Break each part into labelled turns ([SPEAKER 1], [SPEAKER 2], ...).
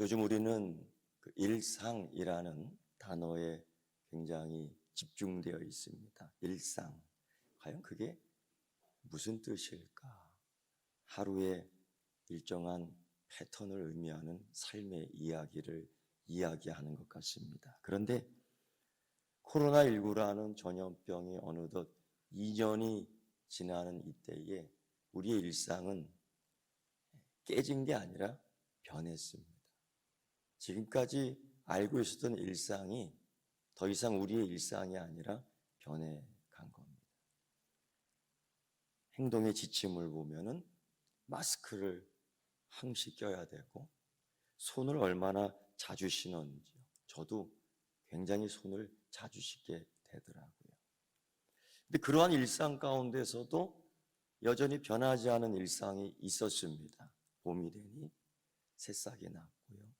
[SPEAKER 1] 요즘 우리는 그 일상이라는 단어에 굉장히 집중되어 있습니다. 일상. 과연 그게 무슨 뜻일까? 하루의 일정한 패턴을 의미하는 삶의 이야기를 이야기하는 것 같습니다. 그런데 코로나19라는 전염병이 어느덧 2년이 지나는 이때에 우리의 일상은 깨진 게 아니라 변했습니다. 지금까지 알고 있었던 일상이 더 이상 우리의 일상이 아니라 변해간 겁니다. 행동의 지침을 보면은 마스크를 항시 껴야 되고 손을 얼마나 자주 씻는지요. 저도 굉장히 손을 자주 씻게 되더라고요. 근데 그러한 일상 가운데서도 여전히 변하지 않은 일상이 있었습니다. 봄이 되니 새싹이 났고요.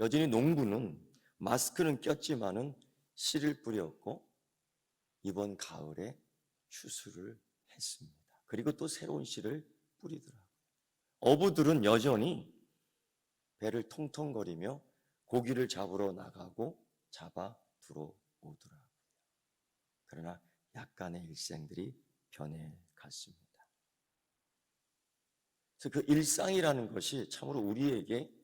[SPEAKER 1] 여전히 농부는 마스크는 꼈지만은 씨를 뿌렸고 이번 가을에 추수를 했습니다. 그리고 또 새로운 씨를 뿌리더라고요. 어부들은 여전히 배를 통통거리며 고기를 잡으러 나가고 잡아 들어오더라고요. 그러나 약간의 일생들이 변해갔습니다. 그래서 그 일상이라는 것이 참으로 우리에게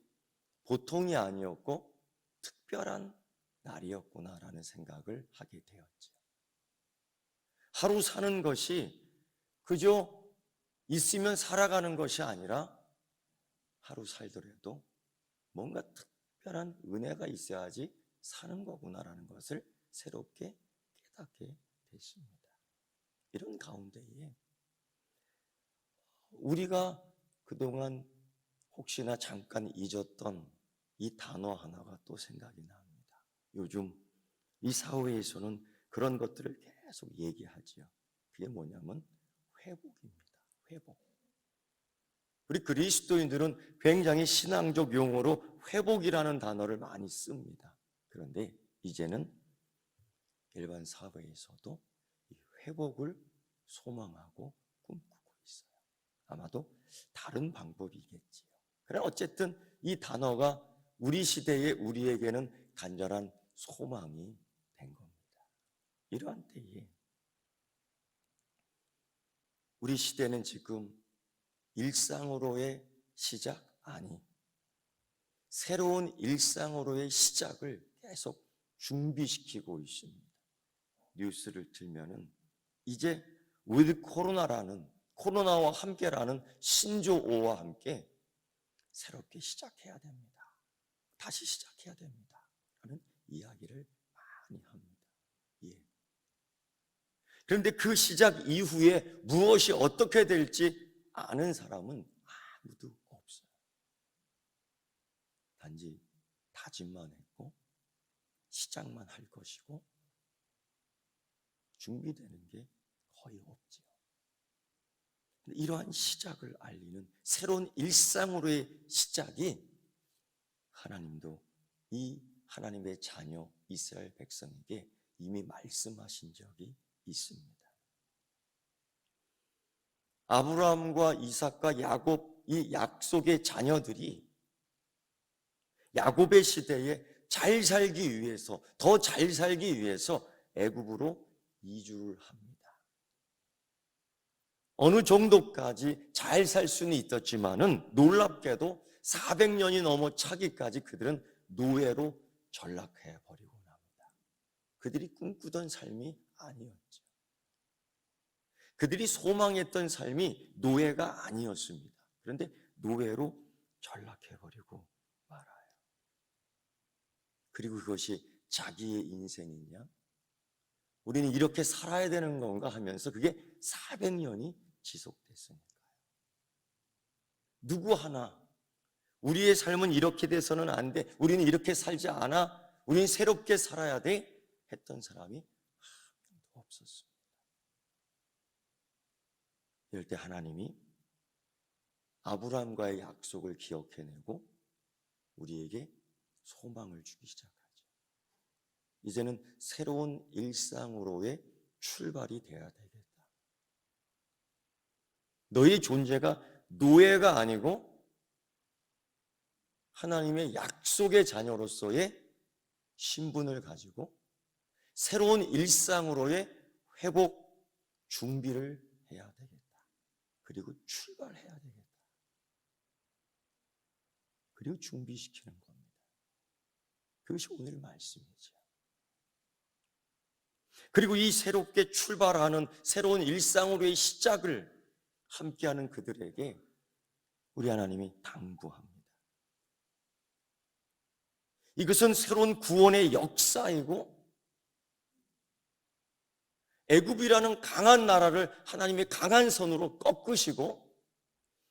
[SPEAKER 1] 보통이 아니었고 특별한 날이었구나라는 생각을 하게 되었죠. 하루 사는 것이 그저 있으면 살아가는 것이 아니라 하루 살더라도 뭔가 특별한 은혜가 있어야지 사는 거구나라는 것을 새롭게 깨닫게 됐습니다. 이런 가운데에 우리가 그동안 혹시나 잠깐 잊었던 이 단어 하나가 또 생각이 납니다. 요즘 이 사회에서는 그런 것들을 계속 얘기하지요. 그게 뭐냐면 회복입니다. 회복. 우리 그리스도인들은 굉장히 신앙적 용어로 회복이라는 단어를 많이 씁니다. 그런데 이제는 일반 사회에서도 이 회복을 소망하고 꿈꾸고 있어요. 아마도 다른 방법이겠지요. 그러나 어쨌든 이 단어가 우리 시대에 우리에게는 간절한 소망이 된 겁니다. 이러한 때에 우리 시대는 지금 일상으로의 시작 아니 새로운 일상으로의 시작을 계속 준비시키고 있습니다. 뉴스를 들면은 이제 with 코로나와 함께라는 신조어와 함께 새롭게 시작해야 됩니다. 다시 시작해야 됩니다. 라는 이야기를 많이 합니다. 예. 그런데 그 시작 이후에 무엇이 어떻게 될지 아는 사람은 아무도 없어요. 단지 다짐만 했고 시작만 할 것이고 준비되는 게 거의 없지요. 이러한 시작을 알리는 새로운 일상으로의 시작이 하나님도 이 하나님의 자녀 이스라엘 백성에게 이미 말씀하신 적이 있습니다. 아브라함과 이삭과 야곱 이 약속의 자녀들이 야곱의 시대에 잘 살기 위해서 더 잘 살기 위해서 애굽으로 이주를 합니다. 어느 정도까지 잘 살 수는 있었지만은 놀랍게도 400년이 넘어 차기까지 그들은 노예로 전락해 버리고 납니다. 그들이 꿈꾸던 삶이 아니었죠. 그들이 소망했던 삶이 노예가 아니었습니다. 그런데 노예로 전락해 버리고 말아요. 그리고 그것이 자기의 인생이냐? 우리는 이렇게 살아야 되는 건가 하면서 그게 400년이 지속됐으니까요. 누구 하나 우리의 삶은 이렇게 돼서는 안 돼. 우리는 이렇게 살지 않아. 우리는 새롭게 살아야 돼. 했던 사람이 한 명도 없었습니다. 이럴 때 하나님이 아브라함과의 약속을 기억해내고 우리에게 소망을 주기 시작하죠. 이제는 새로운 일상으로의 출발이 돼야 되겠다. 너의 존재가 노예가 아니고 하나님의 약속의 자녀로서의 신분을 가지고 새로운 일상으로의 회복 준비를 해야 되겠다. 그리고 출발해야 되겠다. 그리고 준비시키는 겁니다. 그것이 오늘 말씀이죠. 그리고 이 새롭게 출발하는 새로운 일상으로의 시작을 함께하는 그들에게 우리 하나님이 당부합니다. 이것은 새로운 구원의 역사이고 애굽이라는 강한 나라를 하나님의 강한 손으로 꺾으시고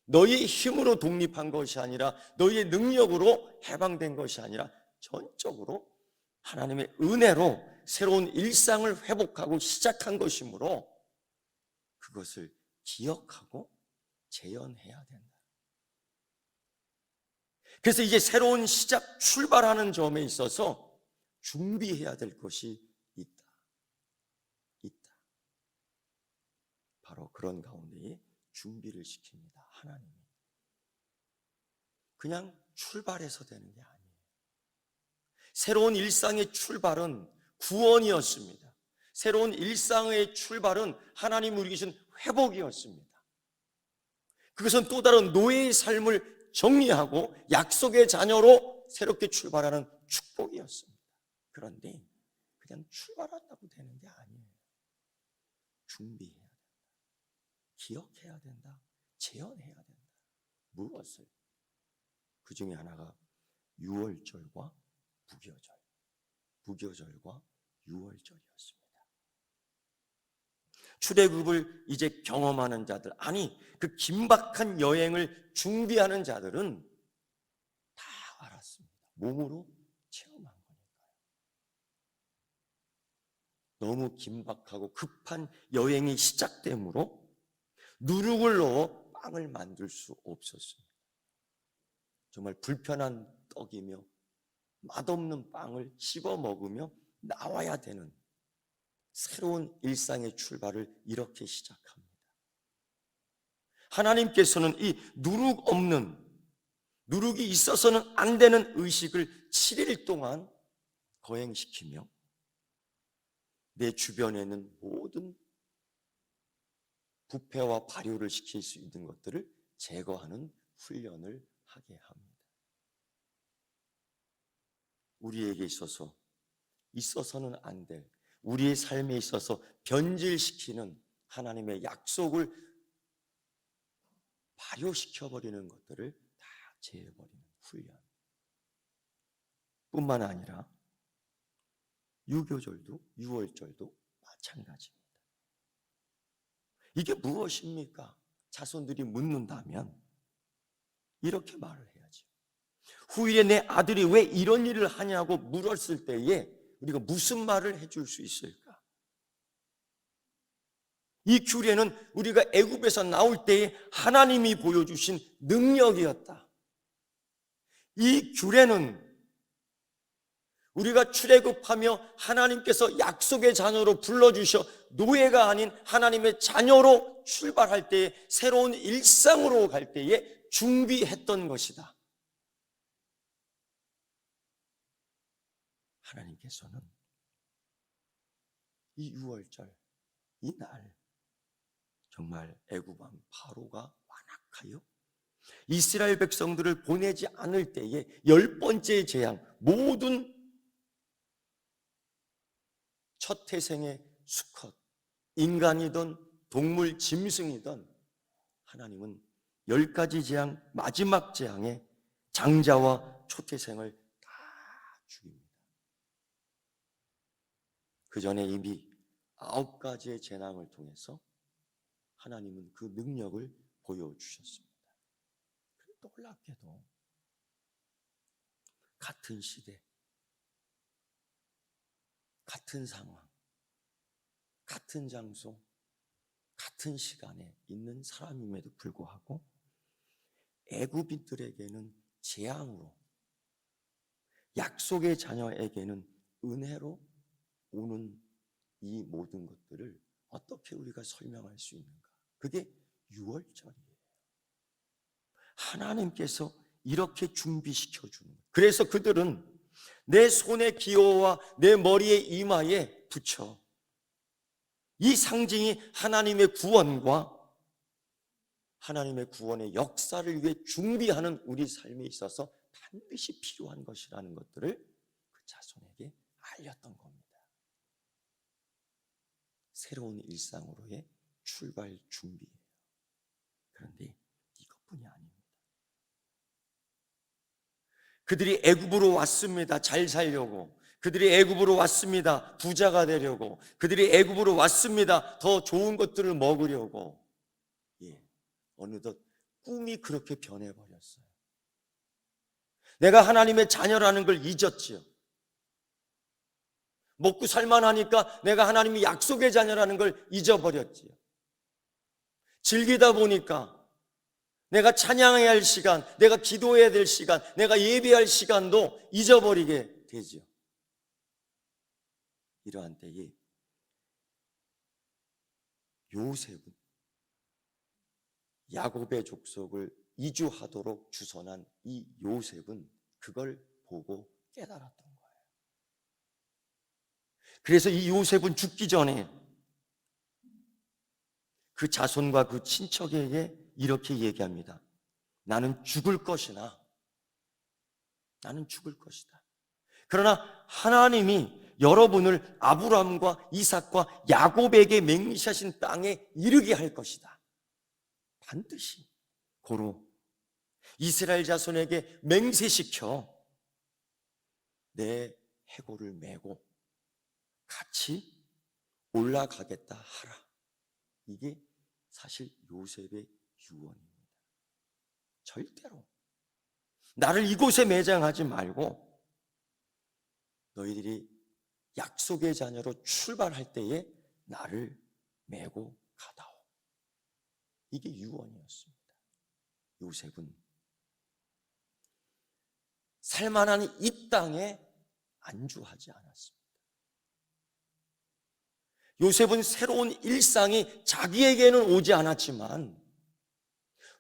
[SPEAKER 1] 너희의 힘으로 독립한 것이 아니라 너희의 능력으로 해방된 것이 아니라 전적으로 하나님의 은혜로 새로운 일상을 회복하고 시작한 것이므로 그것을 기억하고 재현해야 된다. 그래서 이제 새로운 시작, 출발하는 점에 있어서 준비해야 될 것이 있다. 바로 그런 가운데에 준비를 시킵니다. 하나님이. 그냥 출발해서 되는 게 아니에요. 새로운 일상의 출발은 구원이었습니다. 새로운 일상의 출발은 하나님 우리 주신 회복이었습니다. 그것은 또 다른 노예의 삶을 정리하고 약속의 자녀로 새롭게 출발하는 축복이었습니다. 그런데 그냥 출발한다고 되는 게 아니에요. 준비해야 된다. 기억해야 된다. 재현해야 된다. 무엇을? 그 중에 하나가 유월절과 무교절과 유월절이었습니다. 출애굽을 이제 경험하는 자들, 아니 그 긴박한 여행을 준비하는 자들은 다 알았습니다. 몸으로 체험한 거니까요. 너무 긴박하고 급한 여행이 시작되므로 누룩을 넣어 빵을 만들 수 없었습니다. 정말 불편한 떡이며 맛없는 빵을 씹어 먹으며 나와야 되는 새로운 일상의 출발을 이렇게 시작합니다. 하나님께서는 이 누룩이 있어서는 안 되는 의식을 7일 동안 거행시키며 내 주변에 있는 모든 부패와 발효를 시킬 수 있는 것들을 제거하는 훈련을 하게 합니다. 우리에게 있어서는 안 될, 우리의 삶에 있어서 변질시키는 하나님의 약속을 발효시켜버리는 것들을 다 제해버리는 훈련. 뿐만 아니라 유교절도, 유월절도 마찬가지입니다. 이게 무엇입니까? 자손들이 묻는다면 이렇게 말을 해야죠. 후일에 내 아들이 왜 이런 일을 하냐고 물었을 때에 우리가 무슨 말을 해줄 수 있을까? 이 규례는 우리가 애굽에서 나올 때에 하나님이 보여주신 능력이었다. 이 규례는 우리가 출애굽하며 하나님께서 약속의 자녀로 불러주셔 노예가 아닌 하나님의 자녀로 출발할 때에 새로운 일상으로 갈 때에 준비했던 것이다. 하나님께서는 이 유월절, 이 날 정말 애굽 왕 바로가 완악하여 이스라엘 백성들을 보내지 않을 때에 10번째 재앙, 모든 첫 태생의 수컷, 인간이든 동물 짐승이든 하나님은 10가지 재앙, 마지막 재앙에 장자와 초태생을 다 죽입니다. 그 전에 이미 9가지의 재앙을 통해서 하나님은 그 능력을 보여주셨습니다. 놀랍게도 같은 시대, 같은 상황, 같은 장소, 같은 시간에 있는 사람임에도 불구하고 애굽인들에게는 재앙으로, 약속의 자녀에게는 은혜로 오는 이 모든 것들을 어떻게 우리가 설명할 수 있는가? 그게 유월절이에요. 하나님께서 이렇게 준비시켜 주는 거예요. 그래서 그들은 내 손의 기호와 내 머리의 이마에 붙여 이 상징이 하나님의 구원과 하나님의 구원의 역사를 위해 준비하는 우리 삶에 있어서 반드시 필요한 것이라는 것들을 그 자손에게 알렸던 겁니다. 새로운 일상으로의 출발 준비예요. 그런데 이것뿐이 아닙니다. 그들이 애굽으로 왔습니다. 잘 살려고. 그들이 애굽으로 왔습니다. 부자가 되려고. 그들이 애굽으로 왔습니다. 더 좋은 것들을 먹으려고. 어느덧 꿈이 그렇게 변해버렸어요. 내가 하나님의 자녀라는 걸 잊었지요. 먹고 살만하니까 내가 하나님의 약속의 자녀라는 걸 잊어버렸지요. 즐기다 보니까 내가 찬양해야 할 시간, 내가 기도해야 될 시간, 내가 예배할 시간도 잊어버리게 되죠. 이러한 때에 요셉은 야곱의 족속을 이주하도록 주선한 이 요셉은 그걸 보고 깨달았던 거예요. 그래서 이 요셉은 죽기 전에 그 자손과 그 친척에게 이렇게 얘기합니다. 나는 죽을 것이다. 그러나 하나님이 여러분을 아브라함과 이삭과 야곱에게 맹세하신 땅에 이르게 할 것이다. 반드시 고로 이스라엘 자손에게 맹세시켜 내 해골을 메고 같이 올라가겠다 하라. 이게 사실 요셉의 유언입니다. 절대로 나를 이곳에 매장하지 말고 너희들이 약속의 자녀로 출발할 때에 나를 메고 가다오. 이게 유언이었습니다. 요셉은 살만한 이 땅에 안주하지 않았습니다. 요셉은 새로운 일상이 자기에게는 오지 않았지만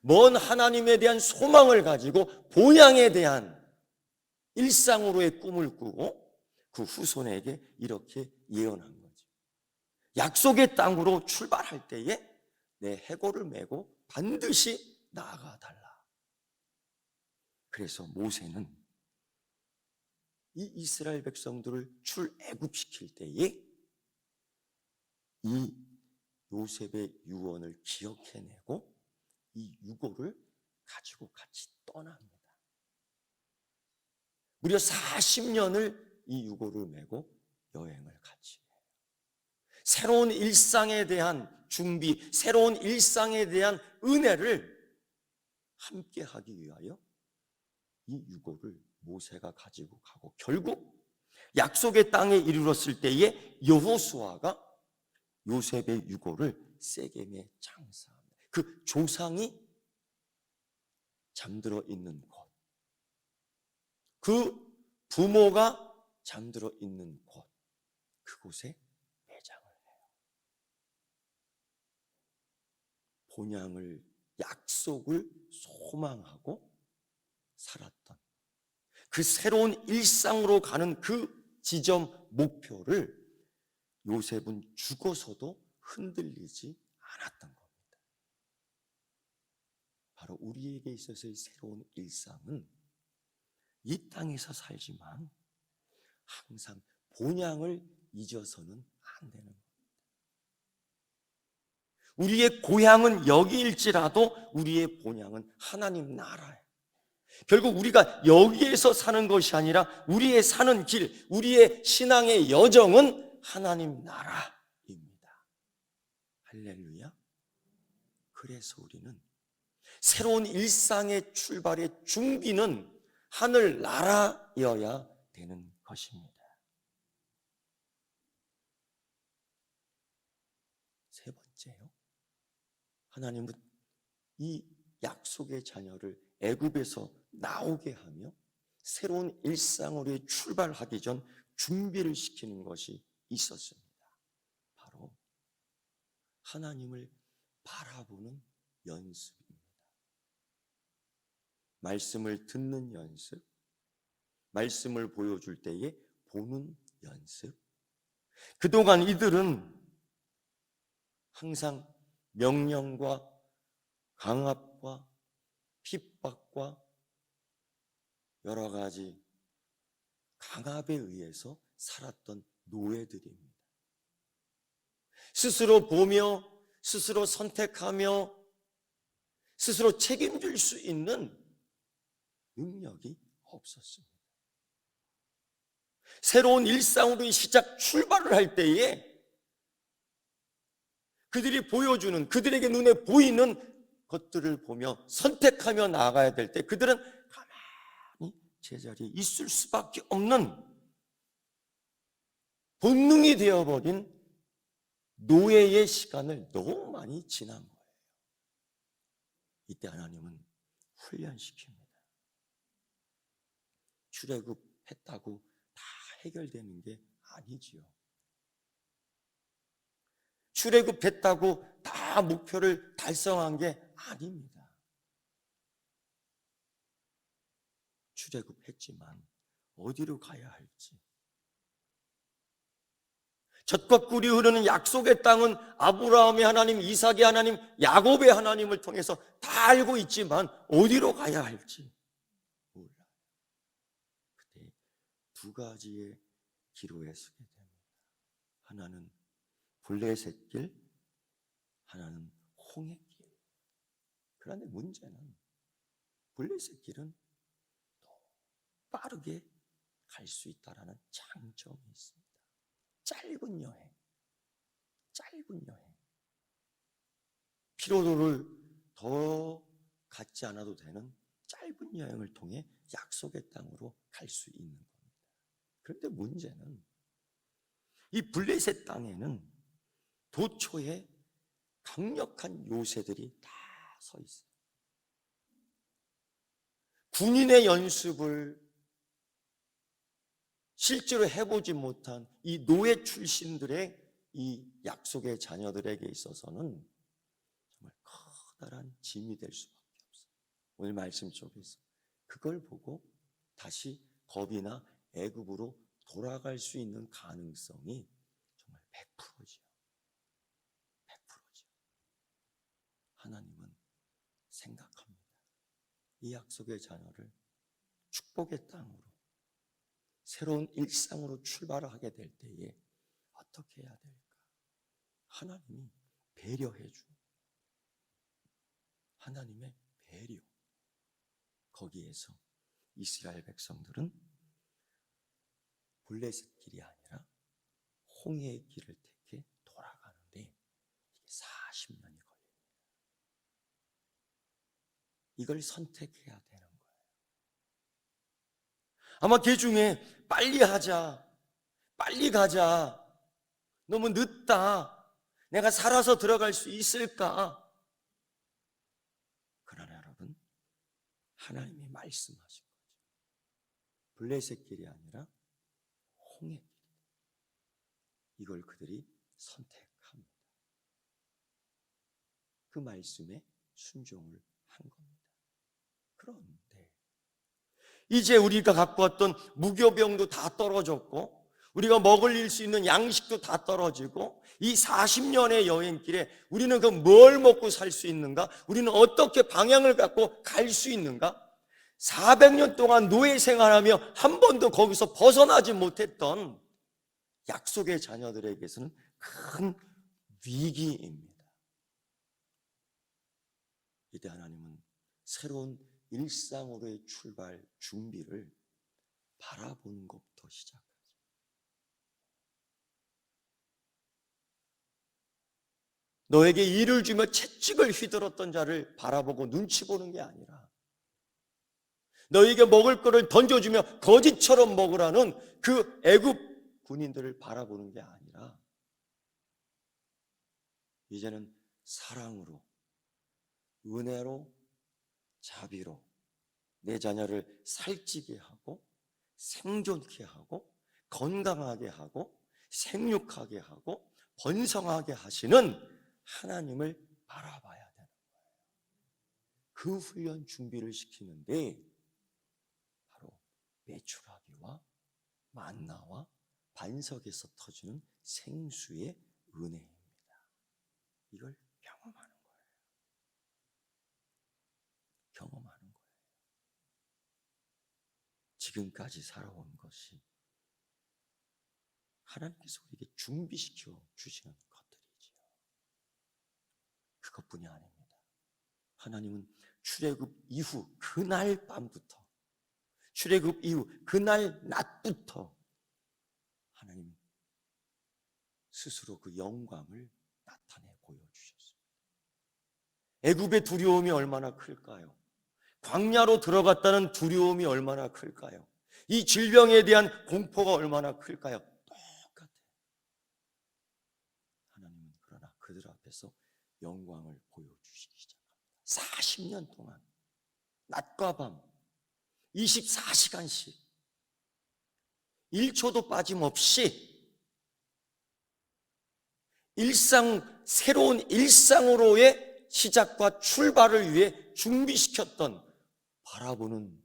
[SPEAKER 1] 먼 하나님에 대한 소망을 가지고 본향에 대한 일상으로의 꿈을 꾸고 그 후손에게 이렇게 예언한 거죠. 약속의 땅으로 출발할 때에 내 해골을 메고 반드시 나아가 달라. 그래서 모세는 이 이스라엘 백성들을 출애굽시킬 때에 이 요셉의 유언을 기억해내고 이 유고를 가지고 같이 떠납니다. 무려 40년을 이 유고를 메고 여행을 같이 해요. 새로운 일상에 대한 준비, 새로운 일상에 대한 은혜를 함께 하기 위하여 이 유고를 모세가 가지고 가고 결국 약속의 땅에 이르렀을 때에 여호수아가 요셉의 유고를 세겜에 장사합니다. 그 조상이 잠들어 있는 곳, 그 부모가 잠들어 있는 곳, 그곳에 매장을 해요. 본향을, 약속을 소망하고 살았던 그 새로운 일상으로 가는 그 지점 목표를 요셉은 죽어서도 흔들리지 않았던 겁니다. 바로 우리에게 있어서의 새로운 일상은 이 땅에서 살지만 항상 본향을 잊어서는 안 되는 겁니다. 우리의 고향은 여기일지라도 우리의 본향은 하나님 나라예요. 결국 우리가 여기에서 사는 것이 아니라 우리의 사는 길, 우리의 신앙의 여정은 하나님 나라입니다. 할렐루야. 그래서 우리는 새로운 일상의 출발의 준비는 하늘 나라여야 되는 것입니다. 세 번째요. 하나님은 이 약속의 자녀를 애굽에서 나오게 하며 새로운 일상으로 출발하기 전 준비를 시키는 것이 있었습니다. 바로 하나님을 바라보는 연습입니다. 말씀을 듣는 연습, 말씀을 보여줄 때에 보는 연습. 그동안 이들은 항상 명령과 강압과 핍박과 여러 가지 강압에 의해서 살았던 노예들입니다. 스스로 보며 스스로 선택하며 스스로 책임질 수 있는 능력이 없었습니다. 새로운 일상으로 시작 출발을 할 때에 그들이 보여주는, 그들에게 눈에 보이는 것들을 보며 선택하며 나아가야 될 때 그들은 가만히 제자리에 있을 수밖에 없는 본능이 되어버린 노예의 시간을 너무 많이 지난 거예요. 이때 하나님은 훈련시킵니다. 출애굽했다고 다 해결되는 게 아니지요. 출애굽했다고 다 목표를 달성한 게 아닙니다. 출애굽했지만 어디로 가야 할지, 젖과 꿀이 흐르는 약속의 땅은 아브라함의 하나님, 이삭의 하나님, 야곱의 하나님을 통해서 다 알고 있지만 어디로 가야 할지 몰라요. 그때 두 가지의 기로에 서게 됩니다. 하나는 블레셋 길, 하나는 홍해 길. 그런데 문제는 블레셋 길은 더 빠르게 갈 수 있다는 장점이 있습니다. 짧은 여행. 피로도를 더 갖지 않아도 되는 짧은 여행을 통해 약속의 땅으로 갈 수 있는 겁니다. 그런데 문제는 이 블레셋 땅에는 도초에 강력한 요새들이 다 서 있어요. 군인의 연습을 실제로 해보지 못한 이 노예 출신들의 이 약속의 자녀들에게 있어서는 정말 커다란 짐이 될 수밖에 없어요. 오늘 말씀 속에서 그걸 보고 다시 겁이나 애굽으로 돌아갈 수 있는 가능성이 정말 100%죠. 100%죠. 하나님은 생각합니다. 이 약속의 자녀를 축복의 땅으로, 새로운 일상으로 출발을 하게 될 때에 어떻게 해야 될까? 하나님이 배려해 주. 하나님의 배려. 거기에서 이스라엘 백성들은 블레셋 길이 아니라 홍해의 길을 택해 돌아가는데 이게 40년이 걸립니다. 이걸 선택해야 되는 거예요. 아마 그 중에 빨리 하자, 빨리 가자, 너무 늦다, 내가 살아서 들어갈 수 있을까? 그러나 여러분, 하나님이 말씀하신 거죠. 블레셋 길이 아니라 홍해 길. 이걸 그들이 선택합니다. 그 말씀에 순종을 한 겁니다. 그런데 이제 우리가 갖고 왔던 무교병도 다 떨어졌고 우리가 먹을 수 있는 양식도 다 떨어지고 이 40년의 여행길에 우리는 그 뭘 먹고 살 수 있는가? 우리는 어떻게 방향을 갖고 갈 수 있는가? 400년 동안 노예 생활하며 한 번도 거기서 벗어나지 못했던 약속의 자녀들에게서는 큰 위기입니다. 이때 하나님은 새로운 일상으로의 출발 준비를 바라보는 것부터 시작하죠. 너에게 일을 주며 채찍을 휘둘렀던 자를 바라보고 눈치 보는 게 아니라 너에게 먹을 것을 던져주며 거지처럼 먹으라는 그 애굽 군인들을 바라보는 게 아니라 이제는 사랑으로, 은혜로, 자비로 내 자녀를 살찌게 하고 생존케 하고 건강하게 하고 생육하게 하고 번성하게 하시는 하나님을 바라봐야 되는 거예요. 그 훈련 준비를 시키는데 바로 메추라기와 만나와 반석에서 터지는 생수의 은혜입니다. 이걸 경험하는 거예요. 경험하는 거예요. 지금까지 살아온 것이 하나님께서 우리에게 준비시켜 주시는 것들이지요. 그것뿐이 아닙니다. 하나님은 출애굽 이후 그날 밤부터, 출애굽 이후 그날 낮부터 하나님 스스로 그 영광을 나타내 보여주셨습니다. 애굽의 두려움이 얼마나 클까요? 광야로 들어갔다는 두려움이 얼마나 클까요? 이 질병에 대한 공포가 얼마나 클까요? 똑같아요. 하나님은 그러나 그들 앞에서 영광을 보여주시기 시작합니다. 40년 동안 낮과 밤 24시간씩 1초도 빠짐없이 새로운 일상으로의 시작과 출발을 위해 준비시켰던 바라보는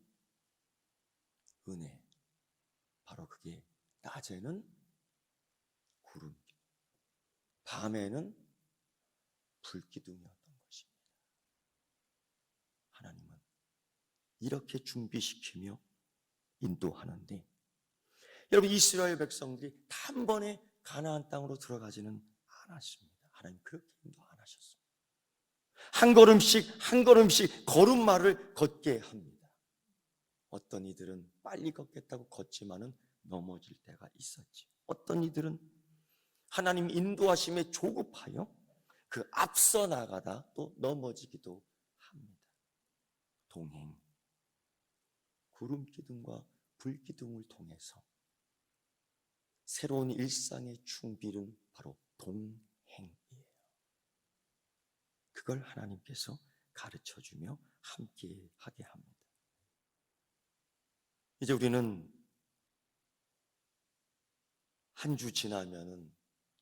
[SPEAKER 1] 은혜, 바로 그게 낮에는 구름, 밤에는 불기둥이었던 것입니다. 하나님은 이렇게 준비시키며 인도하는데, 여러분, 이스라엘 백성들이 단번에 가나안 땅으로 들어가지는 않았습니다. 하나님 그렇게 인도 안 하셨습니다. 한 걸음씩 한 걸음씩 걸음마를 걷게 합니다. 어떤 이들은 빨리 걷겠다고 걷지만은 넘어질 때가 있었지. 어떤 이들은 하나님 인도하심에 조급하여 그 앞서 나가다 또 넘어지기도 합니다. 동행, 구름기둥과 불기둥을 통해서 새로운 일상의 준비는 바로 동행이에요. 그걸 하나님께서 가르쳐주며 함께 하게 합니다. 이제 우리는 한 주 지나면은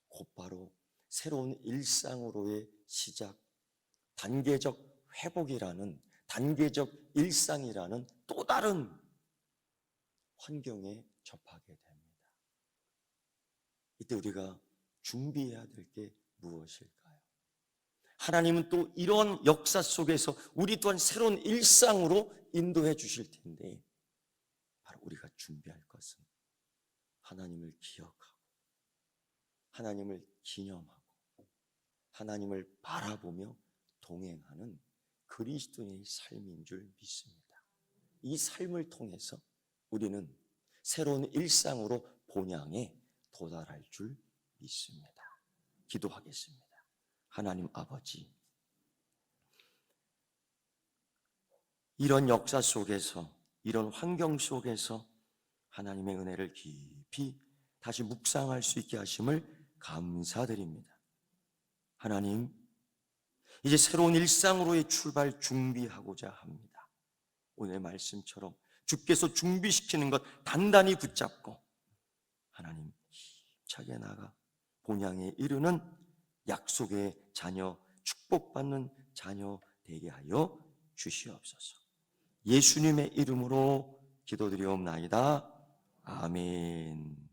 [SPEAKER 1] 곧바로 새로운 일상으로의 시작, 단계적 회복이라는, 단계적 일상이라는 또 다른 환경에 접하게 됩니다. 이때 우리가 준비해야 될 게 무엇일까요? 하나님은 또 이런 역사 속에서 우리 또한 새로운 일상으로 인도해 주실 텐데, 바로 우리가 준비할 것은 하나님을 기억하고 하나님을 기념하고 하나님을 바라보며 동행하는 그리스도인의 삶인 줄 믿습니다. 이 삶을 통해서 우리는 새로운 일상으로 본향에 도달할 줄 믿습니다. 기도하겠습니다. 하나님 아버지, 이런 역사 속에서, 이런 환경 속에서 하나님의 은혜를 깊이 다시 묵상할 수 있게 하심을 감사드립니다. 하나님, 이제 새로운 일상으로의 출발 준비하고자 합니다. 오늘 말씀처럼 주께서 준비시키는 것 단단히 붙잡고 하나님 힘차게 나가 본향에 이르는 약속의 자녀, 축복받는 자녀 되게 하여 주시옵소서. 예수님의 이름으로 기도드리옵나이다. 아멘.